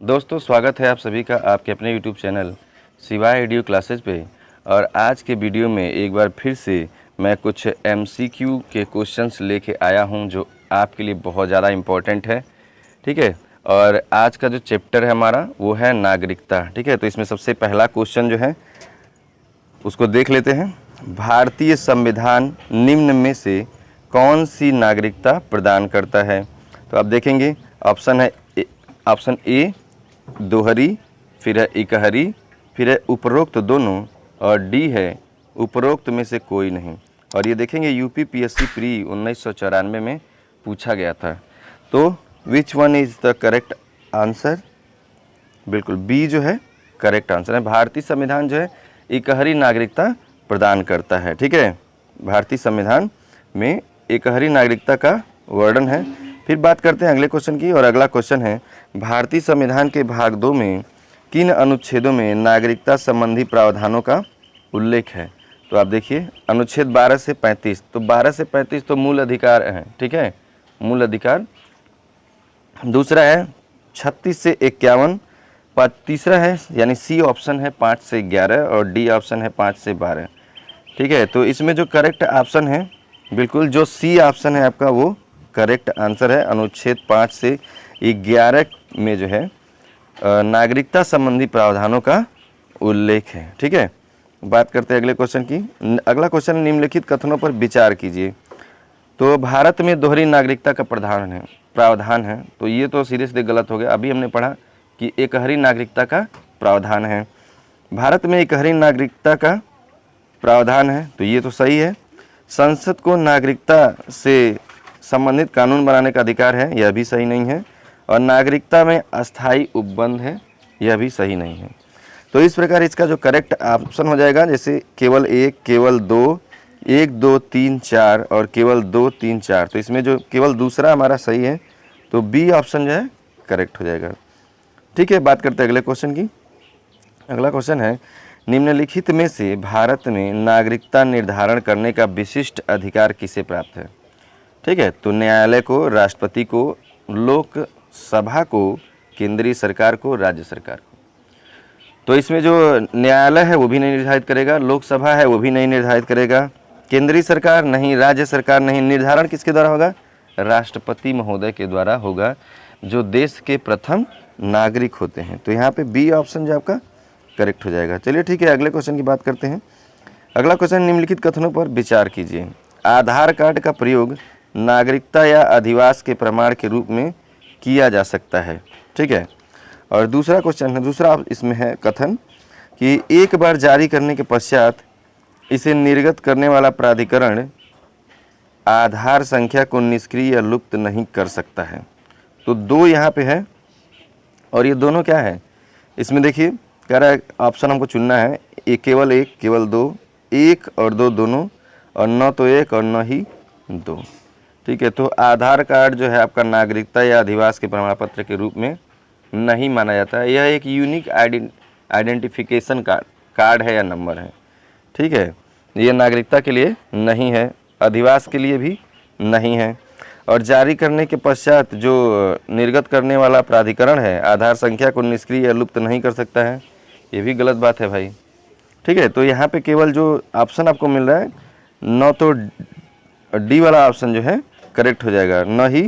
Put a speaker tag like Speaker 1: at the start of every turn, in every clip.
Speaker 1: दोस्तों स्वागत है आप सभी का आपके अपने YouTube चैनल शिवाय एडियो क्लासेज पे। और आज के वीडियो में एक बार फिर से मैं कुछ MCQ के क्वेश्चंस लेके आया हूं जो आपके लिए बहुत ज़्यादा इम्पोर्टेंट है। ठीक है, और आज का जो चैप्टर है हमारा वो है नागरिकता। ठीक है, तो इसमें सबसे पहला क्वेश्चन जो है उसको देख लेते हैं। भारतीय संविधान निम्न में से कौन सी नागरिकता प्रदान करता है? तो आप देखेंगे ऑप्शन ए दोहरी, फिर है इकहरी, फिर है उपरोक्त दोनों, और डी है उपरोक्त में से कोई नहीं। और ये देखेंगे UPPSC प्री 1994 में पूछा गया था। तो which one is the correct answer? बिल्कुल बी जो है करेक्ट आंसर है। भारतीय संविधान जो है इकहरी नागरिकता प्रदान करता है। ठीक है, भारतीय संविधान में इकहरी नागरिकता का वर्णन है। फिर बात करते हैं अगले क्वेश्चन की, और अगला क्वेश्चन है भारतीय संविधान के भाग 2 में किन अनुच्छेदों में नागरिकता संबंधी प्रावधानों का उल्लेख है? तो आप देखिए अनुच्छेद 12 से 35। तो 12 से 35 तो मूल अधिकार है। ठीक है, मूल अधिकार। दूसरा है 36 से 51। तीसरा है यानी सी ऑप्शन है 5 से 11, और डी ऑप्शन है 5 से 12। ठीक है, तो इसमें जो करेक्ट ऑप्शन है बिल्कुल जो सी ऑप्शन है आपका वो करेक्ट आंसर है। अनुच्छेद 5 से 11 में जो है नागरिकता संबंधी प्रावधानों का उल्लेख है। ठीक है, बात करते हैं अगले क्वेश्चन की। अगला क्वेश्चन निम्नलिखित कथनों पर विचार कीजिए। तो भारत में दोहरी नागरिकता का प्रावधान है। तो ये तो सीरियसली गलत हो गया। अभी हमने पढ़ा कि एकहरी नागरिकता का प्रावधान है। भारत में एकहरी नागरिकता का प्रावधान है, तो ये तो सही है। संसद को नागरिकता से संबंधित कानून बनाने का अधिकार है, यह भी सही नहीं है। और नागरिकता में अस्थायी उपबंध है, यह भी सही नहीं है। तो इस प्रकार इसका जो करेक्ट ऑप्शन हो जाएगा, जैसे केवल 1, केवल 2, 1, 2, 3, 4 और केवल 2, 3, 4। तो इसमें जो केवल दूसरा हमारा सही है, तो बी ऑप्शन जो है करेक्ट हो जाएगा। ठीक है, बात करते हैं अगले क्वेश्चन की। अगला क्वेश्चन है निम्नलिखित में से भारत में नागरिकता निर्धारण करने का विशिष्ट अधिकार किसे प्राप्त है? ठीक है, तो न्यायालय को, राष्ट्रपति को, लोकसभा को, केंद्रीय सरकार को, राज्य सरकार को। तो इसमें जो न्यायालय है वो भी नहीं निर्धारित करेगा, लोकसभा है वो भी नहीं निर्धारित करेगा, केंद्रीय सरकार नहीं, राज्य सरकार नहीं। निर्धारण किसके द्वारा होगा? राष्ट्रपति महोदय के द्वारा होगा, जो देश के प्रथम नागरिक होते हैं। तो यहाँ पे बी ऑप्शन जो आपका करेक्ट हो जाएगा। चलिए ठीक है, अगले क्वेश्चन की बात करते हैं। अगला क्वेश्चन निम्नलिखित कथनों पर विचार कीजिए। आधार कार्ड का प्रयोग नागरिकता या अधिवास के प्रमाण के रूप में किया जा सकता है। ठीक है, और दूसरा क्वेश्चन है, दूसरा इसमें है कथन कि एक बार जारी करने के पश्चात इसे निर्गत करने वाला प्राधिकरण आधार संख्या को निष्क्रिय या लुप्त नहीं कर सकता है। तो दो यहाँ पे है, और ये दोनों क्या है इसमें देखिए, कह रहा है ऑप्शन हमको चुनना है। केवल 1, केवल 2, 1 और 2 दोनों, और न तो 1 और न ही 2। ठीक है, तो आधार कार्ड जो है आपका नागरिकता या अधिवास के प्रमाण पत्र के रूप में नहीं माना जाता है। यह एक यूनिक आइडेंटिफिकेशन कार्ड है या नंबर है। ठीक है, ये नागरिकता के लिए नहीं है, अधिवास के लिए भी नहीं है। और जारी करने के पश्चात जो निर्गत करने वाला प्राधिकरण है आधार संख्या को निष्क्रिय या लुप्त नहीं कर सकता है, ये भी गलत बात है भाई। ठीक है, तो यहाँ पे केवल जो ऑप्शन आपको मिल रहा है, न तो डी वाला ऑप्शन जो है करेक्ट हो जाएगा, न ही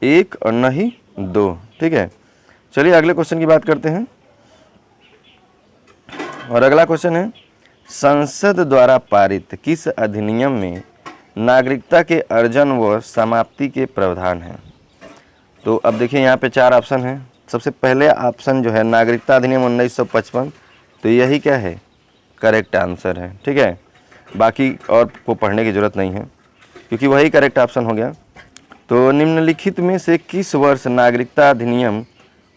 Speaker 1: 1 और न ही 2। ठीक है, चलिए अगले क्वेश्चन की बात करते हैं। और अगला क्वेश्चन है संसद द्वारा पारित किस अधिनियम में नागरिकता के अर्जन व समाप्ति के प्रावधान हैं? तो अब देखिए यहाँ पे 4 ऑप्शन हैं। सबसे पहले ऑप्शन जो है नागरिकता अधिनियम 1955, तो यही क्या है करेक्ट आंसर है। ठीक है, बाकी और को पढ़ने की ज़रूरत नहीं है क्योंकि वही करेक्ट ऑप्शन हो गया। तो निम्नलिखित में से किस वर्ष नागरिकता अधिनियम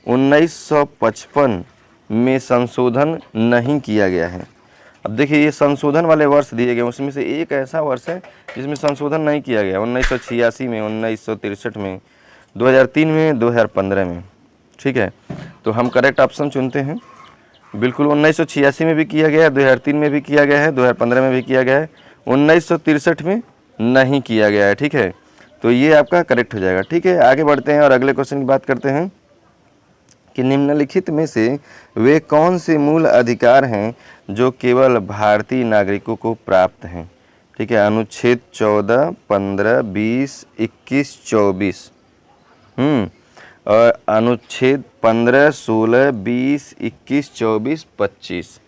Speaker 1: 1955 में संशोधन नहीं किया गया है? अब देखिए ये संशोधन वाले वर्ष दिए गए, उसमें से एक ऐसा वर्ष है जिसमें संशोधन नहीं किया गया। 1986 में, 1963 में, 2003 में, 2015 में। ठीक है, तो हम करेक्ट ऑप्शन चुनते हैं। बिल्कुल 1986 में भी किया गया है, 2003 में भी किया गया है, 2015 में भी किया गया है, 1963 में नहीं किया गया है। ठीक है, तो ये आपका करेक्ट हो जाएगा। ठीक है, आगे बढ़ते हैं और अगले क्वेश्चन की बात करते हैं। कि निम्नलिखित में से वे कौन से मूल अधिकार हैं जो केवल भारतीय नागरिकों को प्राप्त हैं। ठीक है, अनुच्छेद 14, 15, 20, 21, 24 और अनुच्छेद 15, 16, 20, 21, 24, 25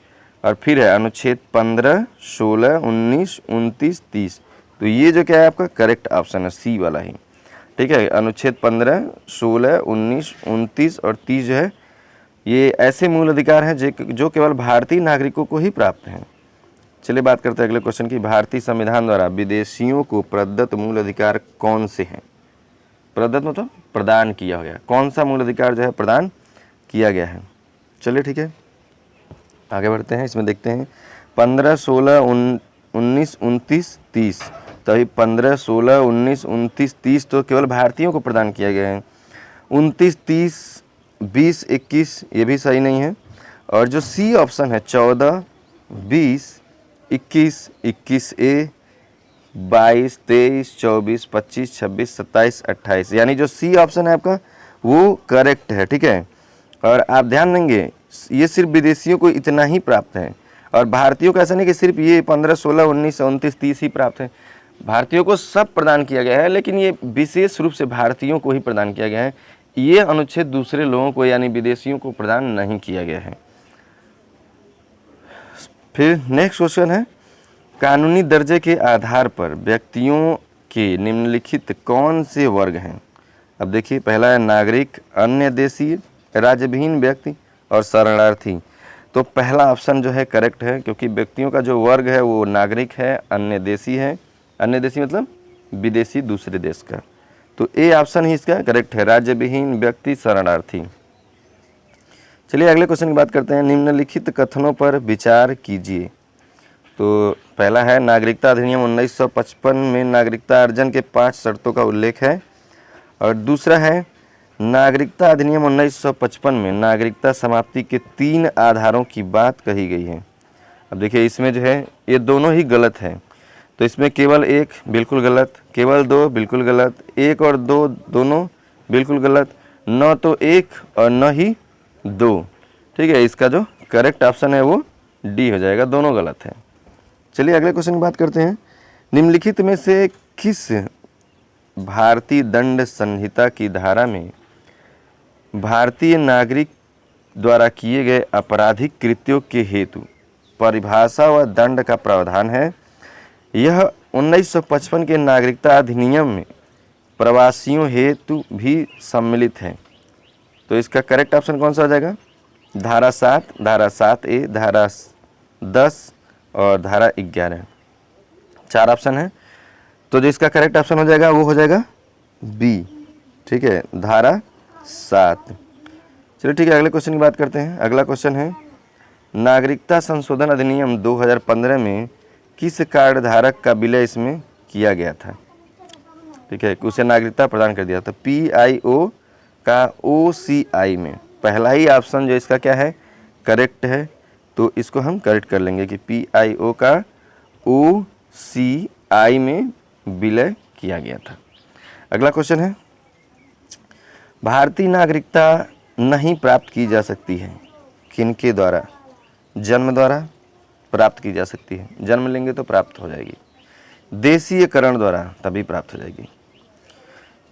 Speaker 1: और फिर है अनुच्छेद 15, 16, 19, 29, 30। तो ये जो क्या है आपका करेक्ट ऑप्शन है सी वाला ही। ठीक है, अनुच्छेद 15, 16, 19, 29 और 30 जो है ये ऐसे मूल अधिकार हैं जो केवल भारतीय नागरिकों को ही प्राप्त हैं। चलिए बात करते हैं अगले क्वेश्चन की। भारतीय संविधान द्वारा विदेशियों को प्रदत्त मूल अधिकार कौन से हैं। प्रदत्त मतलब प्रदान किया गया, कौन सा मूल अधिकार जो है प्रदान किया गया है। चलिए ठीक है, आगे बढ़ते हैं। इसमें देखते हैं 15, 16, 19, 29, 30। तो अभी 15, 16, 19, 29, 30 तो केवल भारतीयों को प्रदान किया गया है। 29, 30, 20, 21 ये भी सही नहीं है। और जो सी ऑप्शन है 14, 20, 21, 21A, 22, 23, 24, 25, 26, 27, 28 यानी जो सी ऑप्शन है आपका वो करेक्ट है। ठीक है, और आप ध्यान देंगे ये सिर्फ विदेशियों को इतना ही प्राप्त है और भारतीयों का ऐसा नहीं कि सिर्फ ये 15, 16, 19, 29, 30 ही प्राप्त है। भारतीयों को सब प्रदान किया गया है, लेकिन ये विशेष रूप से भारतीयों को ही प्रदान किया गया है। ये अनुच्छेद दूसरे लोगों को यानी विदेशियों को प्रदान नहीं किया गया है। फिर नेक्स्ट क्वेश्चन है, कानूनी दर्जे के आधार पर व्यक्तियों के निम्नलिखित कौन से वर्ग हैं। अब देखिए, पहला है नागरिक, अन्य देशीय, राज्यविहीन व्यक्ति और शरणार्थी। तो पहला ऑप्शन जो है करेक्ट है, क्योंकि व्यक्तियों का जो वर्ग है वो नागरिक है, अन्य देशी है। अन्य देशी मतलब विदेशी दूसरे देश का। तो ए ऑप्शन ही इसका करेक्ट है, राज्यविहीन व्यक्ति, शरणार्थी। चलिए अगले क्वेश्चन की बात करते हैं। निम्नलिखित कथनों पर विचार कीजिए। तो पहला है नागरिकता अधिनियम 1955 में नागरिकता अर्जन के 5 शर्तों का उल्लेख है। और दूसरा है नागरिकता अधिनियम 1955 में नागरिकता समाप्ति के 3 आधारों की बात कही गई है। अब देखिए इसमें जो है ये दोनों ही गलत है। तो इसमें केवल 1 बिल्कुल गलत, केवल 2 बिल्कुल गलत, 1 और 2 दोनों बिल्कुल गलत, न तो 1 और न ही 2। ठीक है, इसका जो करेक्ट ऑप्शन है वो डी हो जाएगा, दोनों गलत है। चलिए अगले क्वेश्चन की बात करते हैं। निम्नलिखित में से किस भारतीय दंड संहिता की धारा में भारतीय नागरिक द्वारा किए गए आपराधिक कृत्यों के हेतु परिभाषा व दंड का प्रावधान है। यह 1955 के नागरिकता अधिनियम में प्रवासियों हेतु भी सम्मिलित है। तो इसका करेक्ट ऑप्शन कौन सा हो जाएगा। धारा 7, धारा 7A, धारा 10 और धारा 11। 4 ऑप्शन है, तो जो इसका करेक्ट ऑप्शन हो जाएगा वो हो जाएगा बी। ठीक है, धारा 7। चलिए ठीक है, अगले क्वेश्चन की बात करते हैं। अगला क्वेश्चन है नागरिकता संशोधन अधिनियम 2015 में किस कार्ड धारक का विलय इसमें किया गया था। ठीक है, उसे नागरिकता प्रदान कर दिया था। PIO का OCI में पहला ही ऑप्शन जो इसका क्या है करेक्ट है, तो इसको हम करेक्ट कर लेंगे कि PIO का OCI में विलय किया गया था। अगला क्वेश्चन है भारतीय नागरिकता नहीं प्राप्त की जा सकती है किनके द्वारा। जन्म द्वारा प्राप्त की जा सकती है, जन्म लेंगे तो प्राप्त हो जाएगी। देशीयकरण द्वारा तभी प्राप्त हो जाएगी।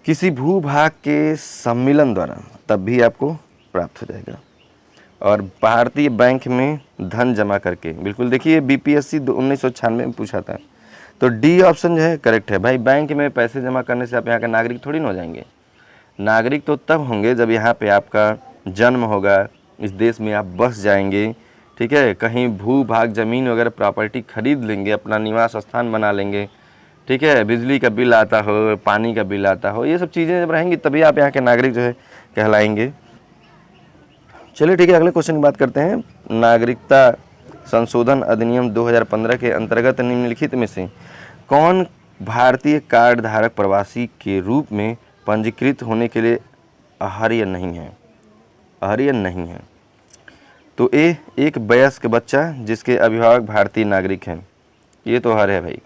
Speaker 1: किसी भूभाग के सम्मिलन द्वारा तब भी आपको प्राप्त हो जाएगा। और भारतीय बैंक में धन जमा करके, बिल्कुल देखिए BPSC 1996 में पूछा था। तो डी ऑप्शन जो है करेक्ट है। भाई बैंक में पैसे जमा करने से आप यहाँ का नागरिक थोड़ी ना हो जाएंगे। नागरिक तो तब होंगे जब यहाँ पे आपका जन्म होगा, इस देश में आप बस जाएंगे। ठीक है, कहीं भू भाग ज़मीन वगैरह प्रॉपर्टी खरीद लेंगे, अपना निवास स्थान बना लेंगे। ठीक है, बिजली का बिल आता हो, पानी का बिल आता हो, ये सब चीज़ें जब रहेंगी तभी आप यहाँ के नागरिक जो है कहलाएंगे। चलिए ठीक है, अगले क्वेश्चन की बात करते हैं। नागरिकता संशोधन अधिनियम 2015 के अंतर्गत निम्नलिखित में से कौन भारतीय कार्ड धारक प्रवासी के रूप में पंजीकृत होने के लिए अहर्य नहीं है। अहर्य नहीं है। तो ए एक वयस्क बच्चा जिसके अभिभावक भारतीय नागरिक हैं, ये तो अहर्य है भाई,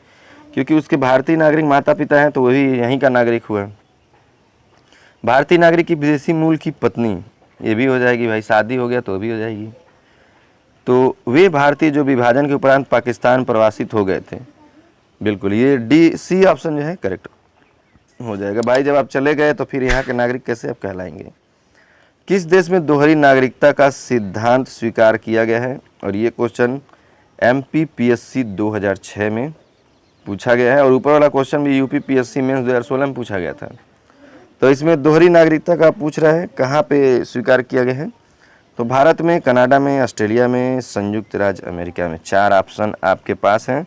Speaker 1: क्योंकि उसके भारतीय नागरिक माता पिता हैं तो वही यहीं का नागरिक हुआ। भारतीय नागरिक की विदेशी मूल की पत्नी ये भी हो जाएगी भाई, शादी हो गया तो भी हो जाएगी। तो वे भारतीय जो विभाजन के उपरांत पाकिस्तान प्रवासित हो गए थे, बिल्कुल ये डी सी ऑप्शन जो है करेक्ट हो जाएगा। भाई जब आप चले गए तो फिर यहाँ के नागरिक कैसे आप कहलाएंगे। किस देश में दोहरी नागरिकता का सिद्धांत स्वीकार किया गया है, और ये क्वेश्चन MPPSC 2006 में पूछा गया है, और ऊपर वाला क्वेश्चन भी UPPSC मेंस 2016 में पूछा गया था। तो इसमें दोहरी नागरिकता का पूछ रहा है कहाँ पे स्वीकार किया गया है, तो भारत में, कनाडा में, ऑस्ट्रेलिया में, संयुक्त राज्य अमेरिका में। 4 ऑप्शन आपके पास हैं।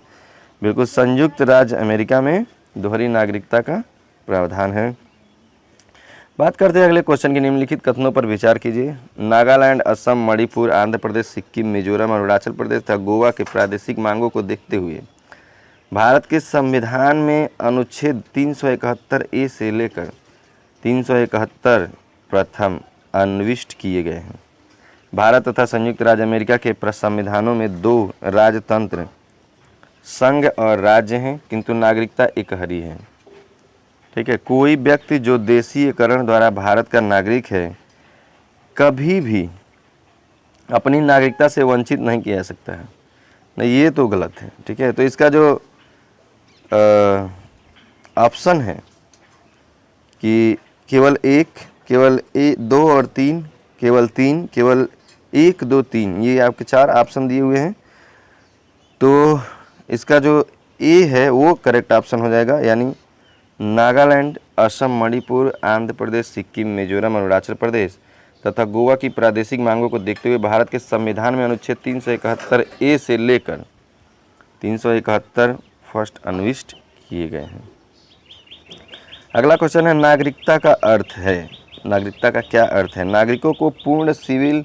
Speaker 1: बिल्कुल संयुक्त राज्य अमेरिका में दोहरी नागरिकता का प्रावधान है। बात करते हैं अगले क्वेश्चन के। निम्नलिखित कथनों पर विचार कीजिए। नागालैंड, असम, मणिपुर, आंध्र प्रदेश, सिक्किम, मिजोरम और अरुणाचल प्रदेश तथा गोवा के प्रादेशिक मांगों को देखते हुए भारत के संविधान में अनुच्छेद 371A से लेकर 371 प्रथम अन्विष्ट किए गए हैं। भारत तथा संयुक्त राज्य अमेरिका के संविधानों में 2 राजतंत्र, संघ और राज्य हैं, किंतु नागरिकता एकहरी है। ठीक है, कोई व्यक्ति जो देशीयकरण द्वारा भारत का नागरिक है कभी भी अपनी नागरिकता से वंचित नहीं किया जा सकता है। नहीं, ये तो गलत है। ठीक है, तो इसका जो ऑप्शन है कि केवल 1, केवल 2 और 3, केवल 3, केवल 1, 2, 3, ये आपके 4 ऑप्शन दिए हुए हैं। तो इसका जो ए है वो करेक्ट ऑप्शन हो जाएगा, यानी नागालैंड, असम, मणिपुर, आंध्र प्रदेश, सिक्किम, मिजोरम और अरुणाचल प्रदेश तथा गोवा की प्रादेशिक मांगों को देखते हुए भारत के संविधान में अनुच्छेद 371A से लेकर 371 फर्स्ट अन्विष्ट किए गए हैं। अगला क्वेश्चन है, नागरिकता का अर्थ है। नागरिकता का क्या अर्थ है। नागरिकों को पूर्ण सिविल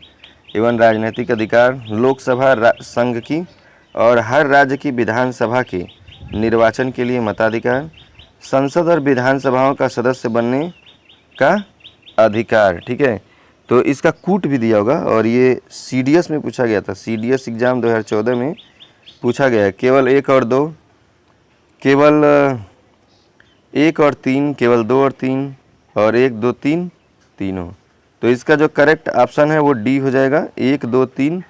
Speaker 1: एवं राजनीतिक अधिकार, लोकसभा, संघ की और हर राज्य की विधानसभा के निर्वाचन के लिए मताधिकार, संसद और विधानसभाओं का सदस्य बनने का अधिकार। ठीक है, तो इसका कूट भी दिया होगा, और ये CDS में पूछा गया था। CDS एग्जाम 2014 में पूछा गया है। केवल 1 और 2, केवल 1 और 3, केवल 2 और 3, और 1, 2, 3 तीनों। तो इसका जो करेक्ट ऑप्शन है वो डी हो जाएगा, 1, 2, 3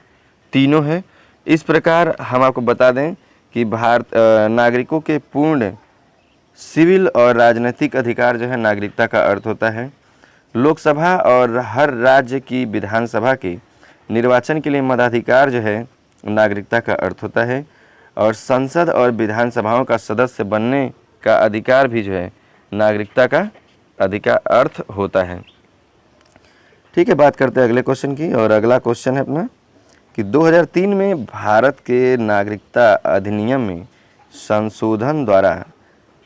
Speaker 1: तीनों है। इस प्रकार हम आपको बता दें कि नागरिकों के पूर्ण सिविल और राजनीतिक अधिकार जो है नागरिकता का अर्थ होता है। लोकसभा और हर राज्य की विधानसभा के निर्वाचन के लिए मताधिकार जो है नागरिकता का अर्थ होता है, और संसद और विधानसभाओं का सदस्य बनने का अधिकार भी जो है नागरिकता का अधिकार अर्थ होता है। ठीक है, बात करते हैं अगले क्वेश्चन की, और अगला क्वेश्चन है अपना कि 2003 में भारत के नागरिकता अधिनियम में संशोधन द्वारा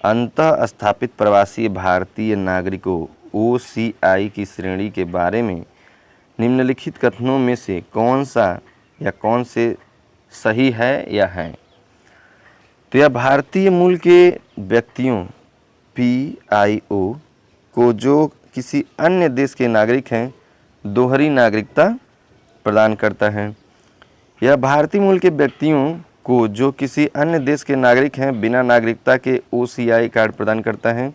Speaker 1: अंतः स्थापित प्रवासी भारतीय नागरिकों OCI की श्रेणी के बारे में निम्नलिखित कथनों में से कौन सा या कौन से सही है या है। तो यह भारतीय मूल के व्यक्तियों PIO को जो किसी अन्य देश के नागरिक हैं दोहरी नागरिकता प्रदान करता है। यह भारतीय मूल के व्यक्तियों को जो किसी अन्य देश के नागरिक हैं बिना नागरिकता के OCI कार्ड प्रदान करता है।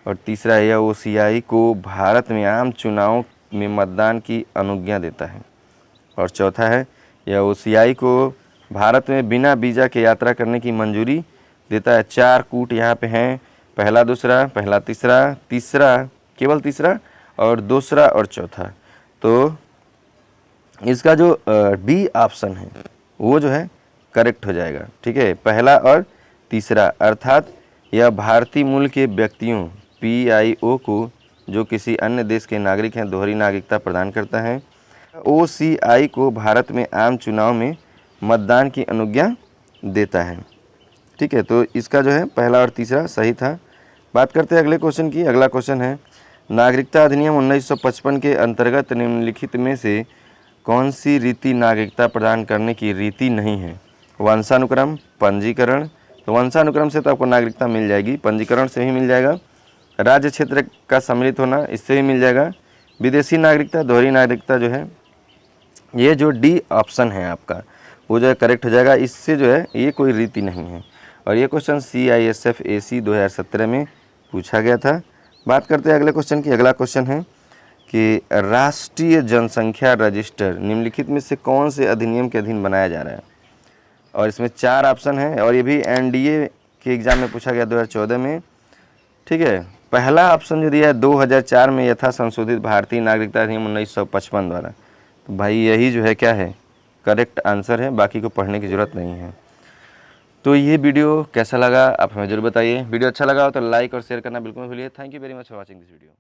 Speaker 1: और तीसरा, यह OCI को भारत में आम चुनावों में मतदान की अनुज्ञा देता है। और चौथा है, यह OCI को भारत में बिना वीज़ा के यात्रा करने की मंजूरी देता है। 4 कूट यहाँ पे हैं, पहला, दूसरा, पहला, तीसरा, तीसरा, केवल तीसरा, और दूसरा और चौथा। तो इसका जो डी ऑप्शन है वो जो है करेक्ट हो जाएगा। ठीक है, पहला और तीसरा, अर्थात यह भारतीय मूल के व्यक्तियों PIO को जो किसी अन्य देश के नागरिक हैं दोहरी नागरिकता प्रदान करता है। OCI को भारत में आम चुनाव में मतदान की अनुज्ञा देता है। ठीक है, तो इसका जो है पहला और तीसरा सही था। बात करते हैं अगले क्वेश्चन की। अगला क्वेश्चन है, नागरिकता अधिनियम 1955 के अंतर्गत निम्नलिखित में से कौन सी रीति नागरिकता प्रदान करने की रीति नहीं है। वंशानुक्रम, पंजीकरण। तो वंशानुक्रम से तो आपको नागरिकता मिल जाएगी, पंजीकरण से भी मिल जाएगा, राज्य क्षेत्र का सम्मिलित होना इससे भी मिल जाएगा, विदेशी नागरिकता, दोहरी नागरिकता जो है ये जो डी ऑप्शन है आपका वो जो है करेक्ट हो जाएगा। इससे जो है ये कोई रीति नहीं है। और ये क्वेश्चन CISF AC 2017 में पूछा गया था। बात करते हैं अगले क्वेश्चन की। अगला क्वेश्चन है कि राष्ट्रीय जनसंख्या रजिस्टर निम्नलिखित में से कौन से अधिनियम के अधीन बनाया जा रहा है। और इसमें 4 ऑप्शन हैं और ये भी एनडीए के एग्ज़ाम में पूछा गया 2014 में। ठीक है, पहला ऑप्शन जो दिया है 2004 में यथा संशोधित भारतीय नागरिकता अधिनियम 1955 द्वारा। तो भाई यही जो है क्या है, करेक्ट आंसर है, बाकी को पढ़ने की ज़रूरत नहीं है। तो ये वीडियो कैसा लगा आप हमें जरूर बताइए। वीडियो अच्छा लगा हो तो लाइक और शेयर करना बिल्कुल मत भूलिए। Thank you very much for watching this video.